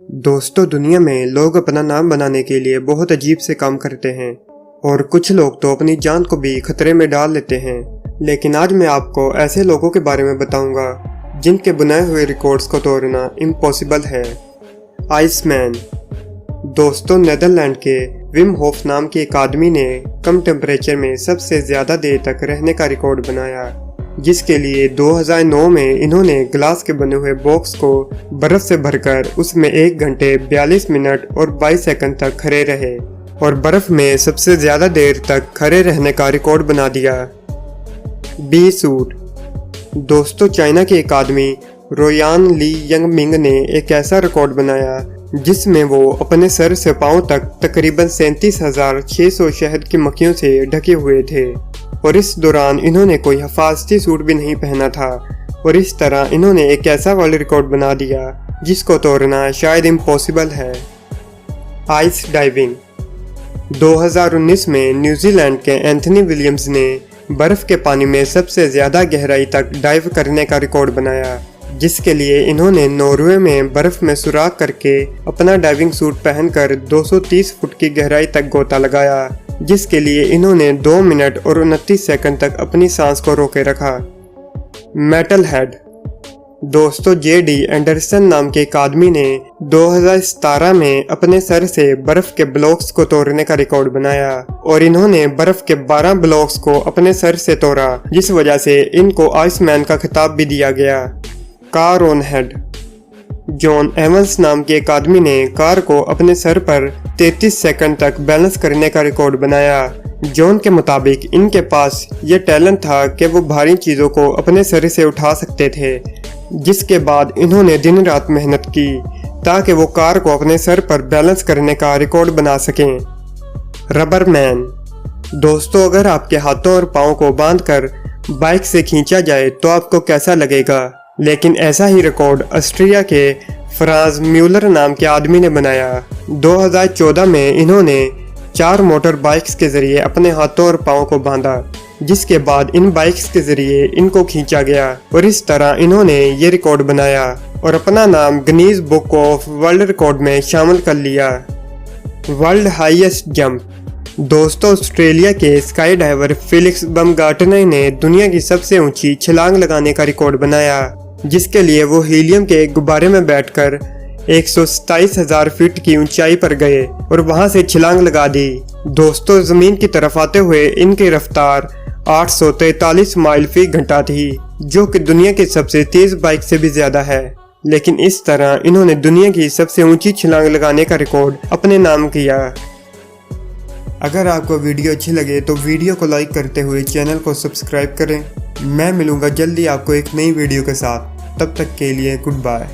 दोस्तों, दुनिया में लोग अपना नाम बनाने के लिए बहुत अजीब से काम करते हैं और कुछ लोग तो अपनी जान को भी खतरे में डाल लेते हैं। लेकिन आज मैं आपको ऐसे लोगों के बारे में बताऊंगा जिनके बनाए हुए रिकॉर्ड्स को तोड़ना इम्पॉसिबल है। आइसमैन। दोस्तों, नीदरलैंड के विम होफ नाम के एक आदमी ने कम टेम्परेचर में सबसे ज़्यादा देर तक रहने का रिकॉर्ड बनाया, जिसके लिए 2009 में इन्होंने ग्लास के बने हुए बॉक्स को बर्फ से भरकर उसमें 1 घंटे 42 मिनट और 22 सेकंड तक खड़े रहे और बर्फ में सबसे ज़्यादा देर तक खड़े रहने का रिकॉर्ड बना दिया। B suit. दोस्तों, चाइना के एक आदमी रोयान ली यंग मिंग ने एक ऐसा रिकॉर्ड बनाया जिसमें वो अपने सर से पांव तक तकरीबन 37,600 शहद की मक्खियों से ढके हुए थे और इस दौरान इन्होंने कोई हिफाजती सूट भी नहीं पहना था और इस तरह इन्होंने एक ऐसा वर्ल्ड रिकॉर्ड बना दिया जिसको तोड़ना शायद इम्पॉसिबल है। Ice diving. 2019 में न्यूजीलैंड के एंथनी विलियम्स ने बर्फ के पानी में सबसे ज़्यादा गहराई तक डाइव करने का रिकॉर्ड बनाया, जिसके लिए इन्होंने नॉर्वे में बर्फ में सुराख करके अपना डाइविंग सूट पहनकर 230 फुट की गहराई तक गोता लगाया, जिसके लिए इन्होंने 2 मिनट और 29 सेकंड तक अपनी सांस को रोके रखा। Metal head. दोस्तों, जेडी एंडरसन नाम के एक आदमी ने 2017 में अपने सर से बर्फ के ब्लॉक्स को तोड़ने का रिकॉर्ड बनाया और इन्होंने बर्फ के 12 ब्लॉक्स को अपने सर से तोड़ा, जिस वजह से इनको आइसमैन का खिताब भी दिया गया। Car on head. John Evans नाम के एक आदमी ने कार को अपने सर पर 33 सेकंड तक बैलेंस करने का रिकॉर्ड बनाया। जॉन के मुताबिक इनके पास ये टैलेंट था कि वो भारी चीज़ों को अपने सर से उठा सकते थे, जिसके बाद इन्होंने दिन रात मेहनत की ताकि वो कार को अपने सर पर बैलेंस करने का रिकॉर्ड बना सकें। Rubber man. दोस्तों, अगर आपके हाथों और पाँव को बांधकर बाइक से खींचा जाए तो आपको कैसा लगेगा? लेकिन ऐसा ही रिकॉर्ड ऑस्ट्रिया के फ्रांस म्यूलर नाम के आदमी ने बनाया। 2014 में इन्होंने 4 मोटर बाइक्स के जरिए अपने हाथों और पाँव को बांधा, जिसके बाद इन बाइक्स के जरिए इनको खींचा गया और इस तरह इन्होंने ये रिकॉर्ड बनाया और अपना नाम Guinness book of world record में शामिल कर लिया। World highest jump. दोस्तों, ऑस्ट्रेलिया के स्काई डाइवर फेलिक्स बमगार्टनर ने दुनिया की सबसे ऊंची छलांग लगाने का रिकॉर्ड बनाया, जिसके लिए वो हीलियम के एक गुब्बारे में बैठकर 127,000 फीट की ऊंचाई पर गए और वहां से छलांग लगा दी। दोस्तों, जमीन की तरफ आते हुए इनकी रफ्तार 843 माइल फी घंटा थी, जो कि दुनिया की सबसे तेज बाइक से भी ज्यादा है। लेकिन इस तरह इन्होंने दुनिया की सबसे ऊंची छलांग लगाने का रिकॉर्ड अपने नाम किया। अगर आपको वीडियो अच्छी लगे तो वीडियो को लाइक करते हुए चैनल को सब्सक्राइब करें। मैं मिलूंगा जल्दी आपको एक नई वीडियो के साथ। तब तक के लिए गुड बाय।